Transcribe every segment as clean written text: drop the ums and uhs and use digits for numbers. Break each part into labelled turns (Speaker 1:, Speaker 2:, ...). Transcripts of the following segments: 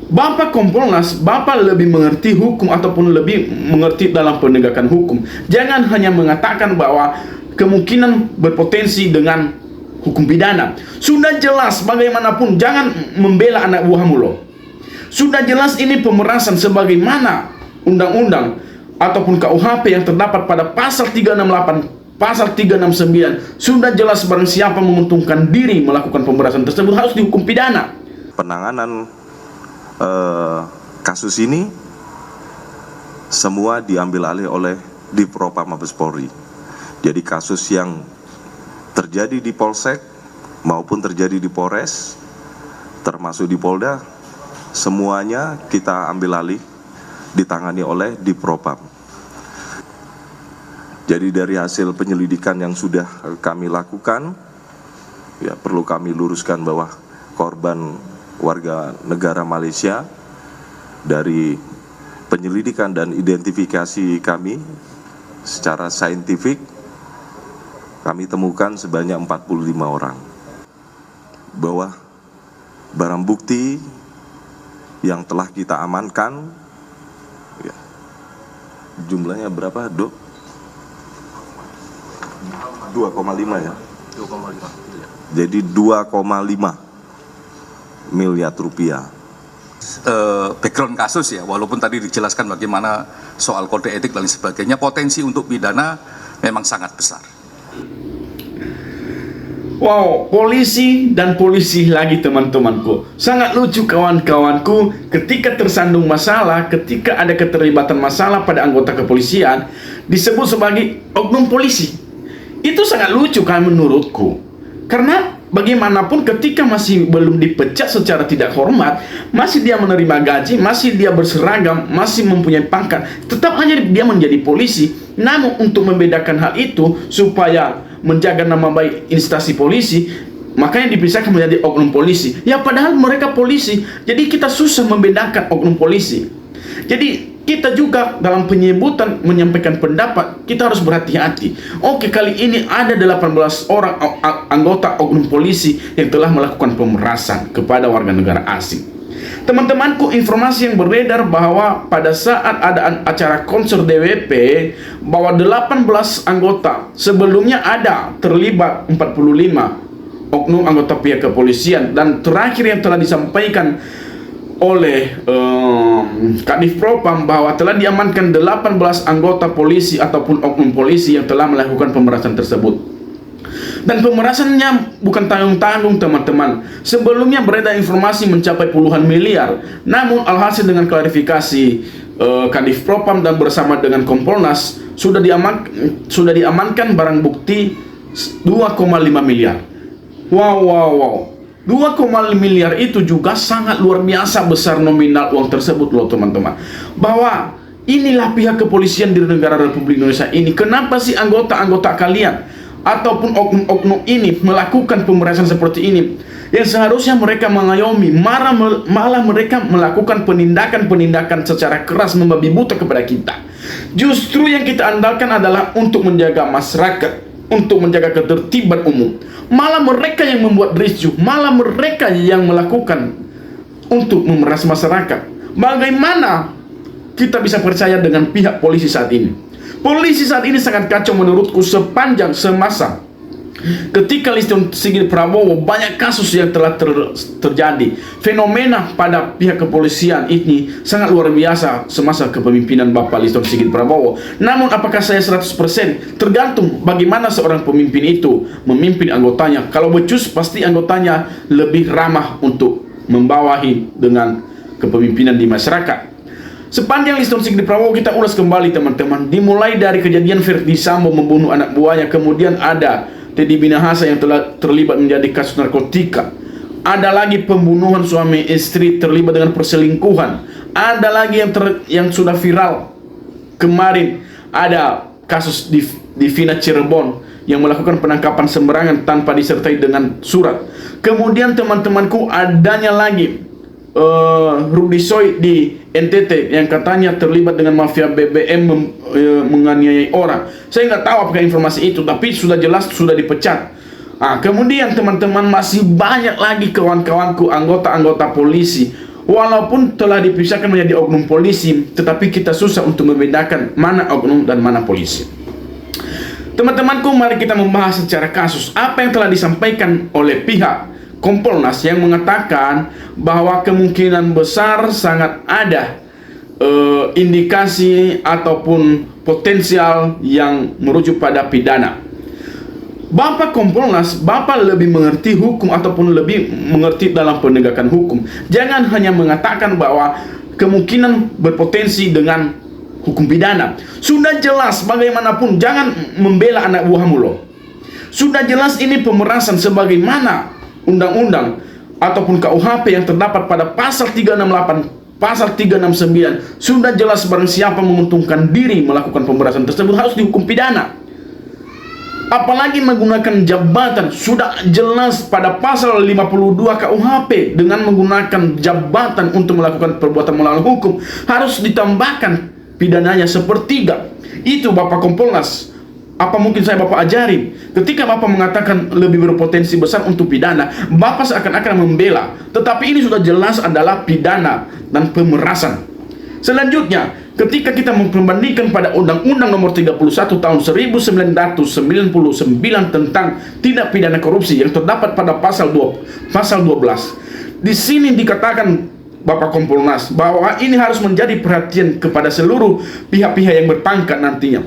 Speaker 1: Bapak Kompolnas, Bapak lebih mengerti hukum ataupun lebih mengerti dalam penegakan hukum. Jangan hanya mengatakan bahwa kemungkinan berpotensi dengan hukum pidana. Sudah jelas bagaimanapun, jangan membela anak buahmu loh. Sudah jelas ini pemerasan sebagaimana undang-undang ataupun KUHP yang terdapat pada pasal 368, pasal 369. Sudah jelas barang siapa menguntungkan diri melakukan pemerasan tersebut harus dihukum pidana.
Speaker 2: Penanganan kasus ini semua diambil alih oleh Divpropam Mabes Polri. Jadi kasus yang terjadi di Polsek maupun terjadi di Polres, termasuk di Polda, semuanya kita ambil alih, ditangani oleh Divpropam. Jadi dari hasil penyelidikan yang sudah kami lakukan, ya perlu kami luruskan bahwa korban warga negara Malaysia, dari penyelidikan dan identifikasi kami secara saintifik, kami temukan sebanyak 45 orang. Bahwa barang bukti yang telah kita amankan, ya, jumlahnya berapa, Dok? 2,5 ya? 2,5. Jadi 2,5 miliar rupiah.
Speaker 3: Background kasus ya, walaupun tadi dijelaskan bagaimana soal kode etik dan lain sebagainya, potensi untuk pidana memang sangat besar.
Speaker 1: Wow, polisi dan polisi lagi teman-temanku. Sangat lucu kawan-kawanku, ketika tersandung masalah, ketika ada keterlibatan masalah pada anggota kepolisian, disebut sebagai oknum polisi. Itu sangat lucu kan menurutku. Karena bagaimanapun ketika masih belum dipecat secara tidak hormat, masih dia menerima gaji, masih dia berseragam, masih mempunyai pangkat, tetap aja dia menjadi polisi. Namun untuk membedakan hal itu, supaya menjaga nama baik instansi polisi, makanya dipisahkan menjadi oknum polisi. Ya padahal mereka polisi, jadi kita susah membedakan oknum polisi. Jadi kita juga dalam penyebutan menyampaikan pendapat, kita harus berhati-hati. Oke, kali ini ada 18 orang anggota oknum polisi yang telah melakukan pemerasan kepada warga negara asing. Teman-temanku, informasi yang beredar bahwa pada saat ada acara konser DWP, bahwa 18 anggota sebelumnya ada terlibat 45 oknum anggota pihak kepolisian, dan terakhir yang telah disampaikan oleh Kadif Propam bahwa telah diamankan 18 anggota polisi ataupun oknum polisi yang telah melakukan pemerasan tersebut. Dan pemerasannya bukan tanggung-tanggung teman-teman. Sebelumnya beredar informasi mencapai puluhan miliar. Namun alhasil dengan klarifikasi Kadif Propam dan bersama dengan Kompolnas sudah diamankan barang bukti 2,5 miliar. Wow. 2,5 miliar itu juga sangat luar biasa besar nominal uang tersebut loh teman-teman. Bahwa inilah pihak kepolisian di negara Republik Indonesia ini. Kenapa sih anggota-anggota kalian ataupun oknum-oknum ini melakukan pemerasan seperti ini? Yang seharusnya mereka mengayomi, malah mereka melakukan penindakan-penindakan secara keras, membabi buta kepada kita. Justru yang kita andalkan adalah untuk menjaga masyarakat, untuk menjaga ketertiban umum. Malah mereka yang membuat ricuh, malah mereka yang melakukan untuk memeras masyarakat. Bagaimana kita bisa percaya dengan pihak polisi saat ini? Polisi saat ini sangat kacau menurutku sepanjang semasa ketika Listio Sigit Prabowo, banyak kasus yang telah terjadi. Fenomena pada pihak kepolisian ini sangat luar biasa semasa kepemimpinan Bapak Listio Sigit Prabowo. Namun apakah saya 100%? Tergantung bagaimana seorang pemimpin itu memimpin anggotanya. Kalau becus, pasti anggotanya lebih ramah untuk membawahi dengan kepemimpinan di masyarakat. Sepanjang Listio Sigit Prabowo kita ulas kembali teman-teman. Dimulai dari kejadian Verdi Sambo membunuh anak buahnya, kemudian ada Teddy Minahasa yang telah terlibat menjadi kasus narkotika. Ada lagi pembunuhan suami istri terlibat dengan perselingkuhan. Ada lagi yang sudah viral kemarin, ada kasus di Vina Cirebon yang melakukan penangkapan sembarangan tanpa disertai dengan surat. Kemudian teman-temanku, adanya lagi Rudy Soy di NTT yang katanya terlibat dengan mafia BBM menganiayai orang. Saya nggak tahu apakah informasi itu, tapi sudah jelas sudah dipecat. Kemudian teman-teman, masih banyak lagi kawan-kawanku anggota-anggota polisi, Walaupun telah dipisahkan menjadi oknum polisi, tetapi kita susah untuk membedakan mana oknum dan mana polisi. Teman-temanku, mari kita membahas secara kasus apa yang telah disampaikan oleh pihak Kompolnas yang mengatakan bahwa kemungkinan besar sangat ada indikasi ataupun potensial yang merujuk pada pidana. Bapak Kompolnas, Bapak lebih mengerti hukum ataupun lebih mengerti dalam penegakan hukum. Jangan hanya mengatakan bahwa kemungkinan berpotensi dengan hukum pidana. Sudah jelas bagaimanapun, jangan membela anak buahmu loh. Sudah jelas ini pemerasan sebagaimana undang-undang ataupun KUHP yang terdapat pada pasal 368, pasal 369. Sudah jelas barang siapa menguntungkan diri melakukan pemerasan tersebut harus dihukum pidana. Apalagi menggunakan jabatan, sudah jelas pada pasal 52 KUHP dengan menggunakan jabatan untuk melakukan perbuatan melawan hukum harus ditambahkan pidananya sepertiga. Itu Bapak Kompolnas. Apa mungkin saya Bapak ajari? Ketika Bapak mengatakan lebih berpotensi besar untuk pidana, Bapak seakan-akan membela. Tetapi ini sudah jelas adalah pidana dan pemerasan. Selanjutnya, ketika kita membandingkan pada Undang-Undang Nomor 31 Tahun 1999 tentang tindak pidana korupsi yang terdapat pada pasal 12. Di sini dikatakan Bapak Kompolnas bahwa ini harus menjadi perhatian kepada seluruh pihak-pihak yang berpangkat nantinya.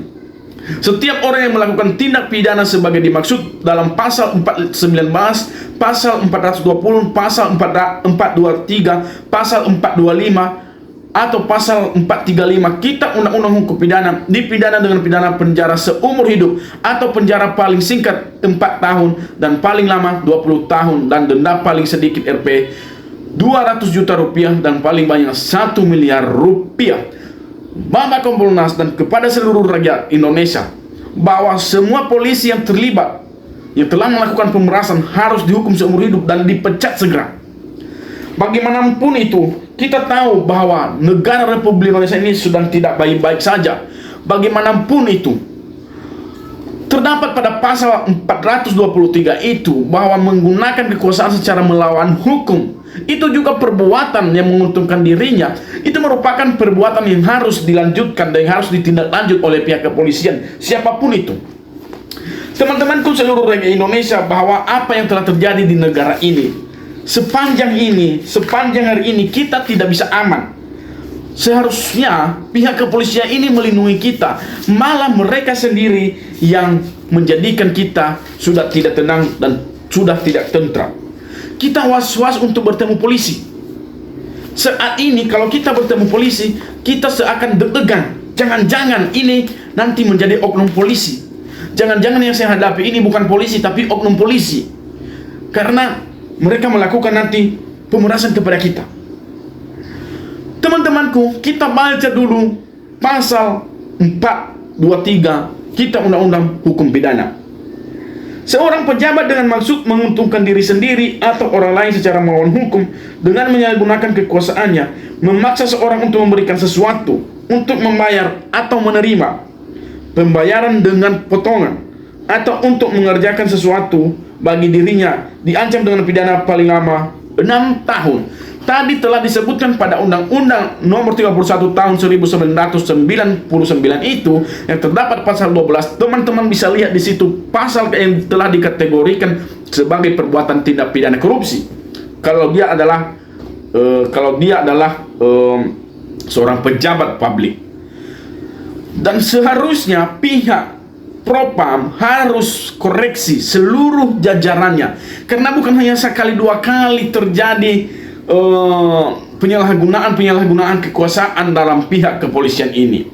Speaker 1: Setiap orang yang melakukan tindak pidana sebagai dimaksud dalam pasal 419, pasal 420, pasal 423, pasal 425 atau pasal 435 Kitab Undang-Undang Hukum Pidana dipidana dengan pidana penjara seumur hidup atau penjara paling singkat 4 tahun dan paling lama 20 tahun dan denda paling sedikit Rp 200 juta rupiah dan paling banyak 1 miliar rupiah. Bapak Kompolnas dan kepada seluruh rakyat Indonesia bahwa semua polisi yang terlibat yang telah melakukan pemerasan harus dihukum seumur hidup dan dipecat segera. Bagaimanapun itu, kita tahu bahwa negara Republik Indonesia ini sudah tidak baik-baik saja. Bagaimanapun itu, terdapat pada pasal 423 itu bahwa menggunakan kekuasaan secara melawan hukum itu juga perbuatan yang menguntungkan dirinya. Itu merupakan perbuatan yang harus dilanjutkan dan yang harus ditindaklanjut oleh pihak kepolisian, siapapun itu. Teman-temanku seluruh rakyat Indonesia, bahwa apa yang telah terjadi di negara ini sepanjang hari ini kita tidak bisa aman. Seharusnya pihak kepolisian ini melindungi kita, malah mereka sendiri yang menjadikan kita sudah tidak tenang dan sudah tidak tentram. Kita was-was untuk bertemu polisi. Saat ini kalau kita bertemu polisi, kita seakan deg-degan. Jangan-jangan ini nanti menjadi oknum polisi. Jangan-jangan yang saya hadapi ini bukan polisi tapi oknum polisi. Karena mereka melakukan nanti pemerasan kepada kita. Teman-temanku, kita baca dulu pasal 423 Kitab Undang-Undang Hukum Pidana. Seorang pejabat dengan maksud menguntungkan diri sendiri atau orang lain secara melawan hukum dengan menyalahgunakan kekuasaannya memaksa seorang untuk memberikan sesuatu, untuk membayar atau menerima pembayaran dengan potongan, atau untuk mengerjakan sesuatu bagi dirinya, diancam dengan pidana paling lama 6 tahun. Tadi telah disebutkan pada Undang-Undang Nomor 31 Tahun 1999 itu yang terdapat pasal 12. Teman-teman bisa lihat di situ pasal yang telah dikategorikan sebagai perbuatan tindak pidana korupsi. Kalau dia adalah seorang pejabat publik. Dan seharusnya pihak Propam harus koreksi seluruh jajarannya, karena bukan hanya sekali dua kali terjadi penyalahgunaan kekuasaan dalam pihak kepolisian ini.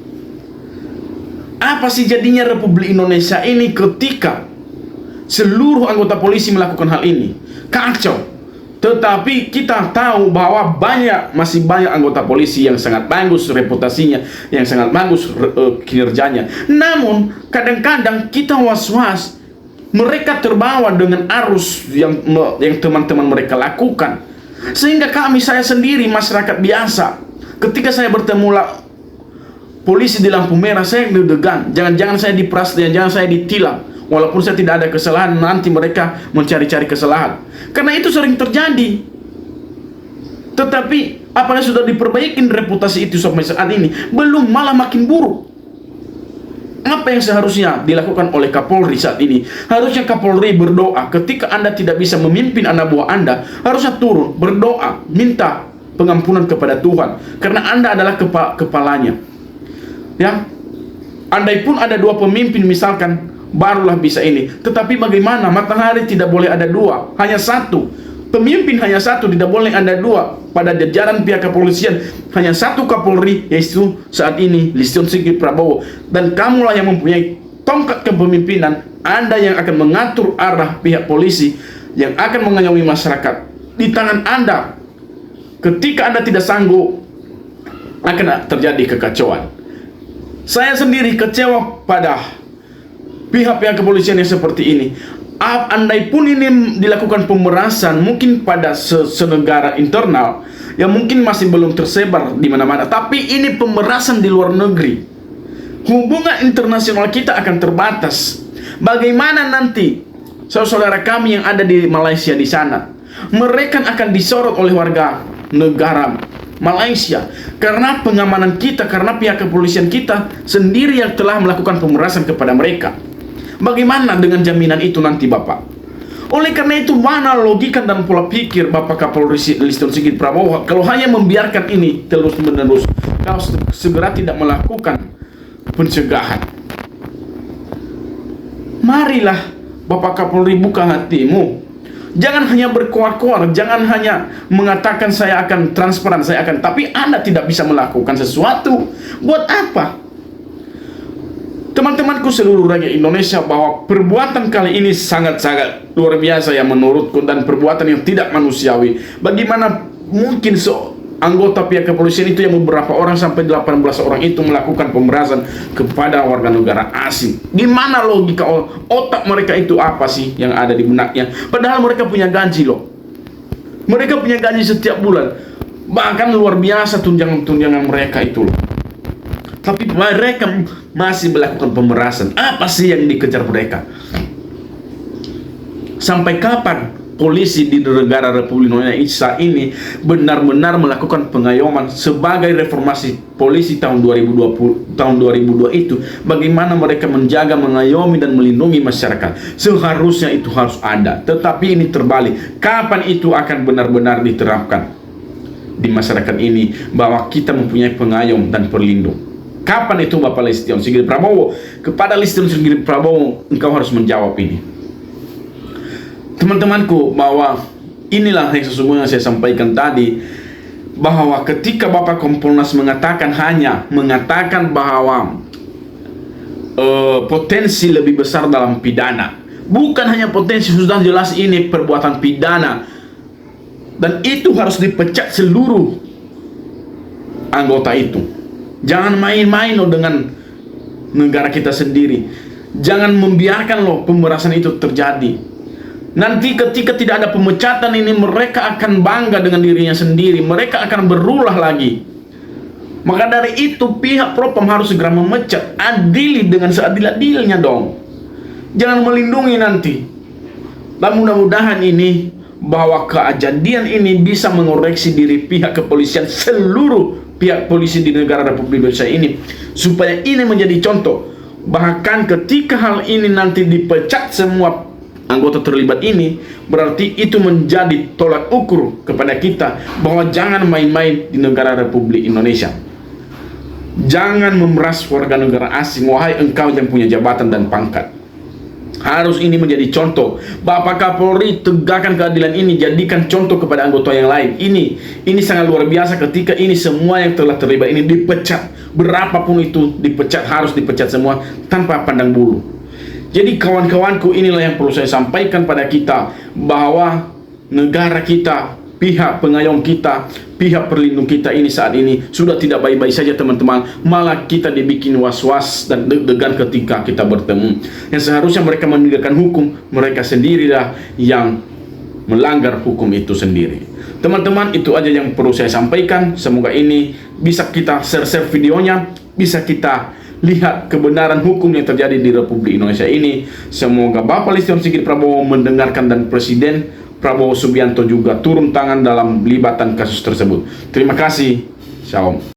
Speaker 1: Apa sih jadinya Republik Indonesia ini ketika seluruh anggota polisi melakukan hal ini? Kacau. Tetapi kita tahu bahwa masih banyak anggota polisi yang sangat bagus reputasinya, yang sangat bagus kinerjanya. Namun kadang-kadang kita was-was, mereka terbawa dengan arus yang teman-teman mereka lakukan. Sehingga saya sendiri masyarakat biasa, ketika saya bertemu polisi di lampu merah, saya deg-degan. Jangan-jangan saya diperas, jangan saya ditilang. Walaupun saya tidak ada kesalahan, nanti mereka mencari-cari kesalahan. Karena itu sering terjadi. Tetapi apakah sudah diperbaiki reputasi itu sampai saat ini? Belum, malah makin buruk. Apa yang seharusnya dilakukan oleh Kapolri saat ini? Harusnya Kapolri berdoa ketika Anda tidak bisa memimpin anak buah Anda, harusnya turun, berdoa, minta pengampunan kepada Tuhan, karena Anda adalah kepalanya. Ya, andai pun ada dua pemimpin misalkan, barulah bisa ini. Tetapi bagaimana? Matahari tidak boleh ada dua, hanya satu. Pemimpin hanya satu, tidak boleh ada dua. Pada jajaran pihak kepolisian hanya satu Kapolri, yaitu saat ini Listio Sigit Prabowo. Dan kamulah yang mempunyai tongkat kepemimpinan. Anda yang akan mengatur arah pihak polisi, yang akan mengayomi masyarakat. Di tangan Anda. Ketika Anda tidak sanggup, akan terjadi kekacauan. Saya sendiri kecewa pada pihak-pihak kepolisian yang seperti ini. Andai pun ini dilakukan pemerasan, mungkin pada senegara internal, yang mungkin masih belum tersebar di mana-mana. Tapi ini pemerasan di luar negeri. Hubungan internasional kita akan terbatas. Bagaimana nanti saudara kami yang ada di Malaysia di sana? Mereka akan disorot oleh warga negara Malaysia karena pengamanan kita, karena pihak kepolisian kita sendiri yang telah melakukan pemerasan kepada mereka. Bagaimana dengan jaminan itu nanti, Bapak? Oleh karena itu, mana logika dan pola pikir Bapak Kapolri Listio Sigit Prabowo kalau hanya membiarkan ini terus-menerus, kalau segera tidak melakukan pencegahan? Marilah Bapak Kapolri buka hatimu. Jangan hanya berkoar-koar, jangan hanya mengatakan saya akan transparan, saya akan, tapi Anda tidak bisa melakukan sesuatu. Buat apa? Teman-temanku seluruh rakyat Indonesia, bahwa perbuatan kali ini sangat-sangat luar biasa ya menurutku, dan perbuatan yang tidak manusiawi. Bagaimana mungkin anggota pihak kepolisian itu yang beberapa orang sampai 18 orang itu melakukan pemerasan kepada warga negara asing? Gimana logika otak mereka itu, apa sih yang ada di benaknya? Padahal mereka punya gaji loh. Mereka punya gaji setiap bulan. Bahkan luar biasa tunjangan-tunjangan mereka itu loh. Tapi mereka masih melakukan pemerasan. Apa sih yang dikejar mereka? Sampai kapan polisi di negara Republik Indonesia ini benar-benar melakukan pengayoman sebagai reformasi polisi tahun 2020, tahun 2002 itu? Bagaimana mereka menjaga, mengayomi dan melindungi masyarakat? Seharusnya itu harus ada. Tetapi ini terbalik. Kapan itu akan benar-benar diterapkan di masyarakat ini, bahwa kita mempunyai pengayom dan perlindung? Kapan itu Bapak Listio Sigit Prabowo? Kepada Listio Sigit Prabowo, engkau harus menjawab ini. Teman-temanku, bahwa inilah yang sesungguhnya saya sampaikan tadi, bahwa ketika Bapak Kompolnas hanya mengatakan bahwa potensi lebih besar dalam pidana, bukan hanya potensi, sudah jelas ini perbuatan pidana, dan itu harus dipecat seluruh anggota itu. Jangan main-main loh dengan negara kita sendiri. Jangan membiarkan loh pemerasan itu terjadi. Nanti ketika tidak ada pemecatan ini, mereka akan bangga dengan dirinya sendiri. Mereka akan berulah lagi. Maka dari itu pihak propam harus segera memecat. Adili dengan seadil-adilnya dong. Jangan melindungi nanti. Dan mudah-mudahan ini, bahwa kejadian ini bisa mengoreksi diri pihak kepolisian, seluruh pihak polisi di negara Republik Indonesia ini, supaya ini menjadi contoh. Bahkan ketika hal ini nanti dipecat semua anggota terlibat ini, berarti itu menjadi tolak ukur kepada kita bahwa jangan main-main di negara Republik Indonesia. Jangan memeras warga negara asing, wahai engkau yang punya jabatan dan pangkat. Harus ini menjadi contoh. Bapak Kapolri, tegakkan keadilan ini, jadikan contoh kepada anggota yang lain. Ini sangat luar biasa ketika ini semua yang telah terlibat ini dipecat. Berapapun itu dipecat, harus dipecat semua tanpa pandang bulu. Jadi kawan-kawanku, inilah yang perlu saya sampaikan pada kita, bahwa negara kita, pihak pengayom kita, pihak perlindung kita ini saat ini sudah tidak baik-baik saja teman-teman. Malah kita dibikin was-was dan deg-degan ketika kita bertemu. Yang seharusnya mereka menegakkan hukum, mereka sendirilah yang melanggar hukum itu sendiri. Teman-teman, itu aja yang perlu saya sampaikan. Semoga ini bisa kita share videonya, bisa kita lihat kebenaran hukum yang terjadi di Republik Indonesia ini. Semoga Bapak Listio Sigit Prabowo mendengarkan dan Presiden Prabowo Subianto juga turun tangan dalam pelibatan kasus tersebut. Terima kasih. Shalom.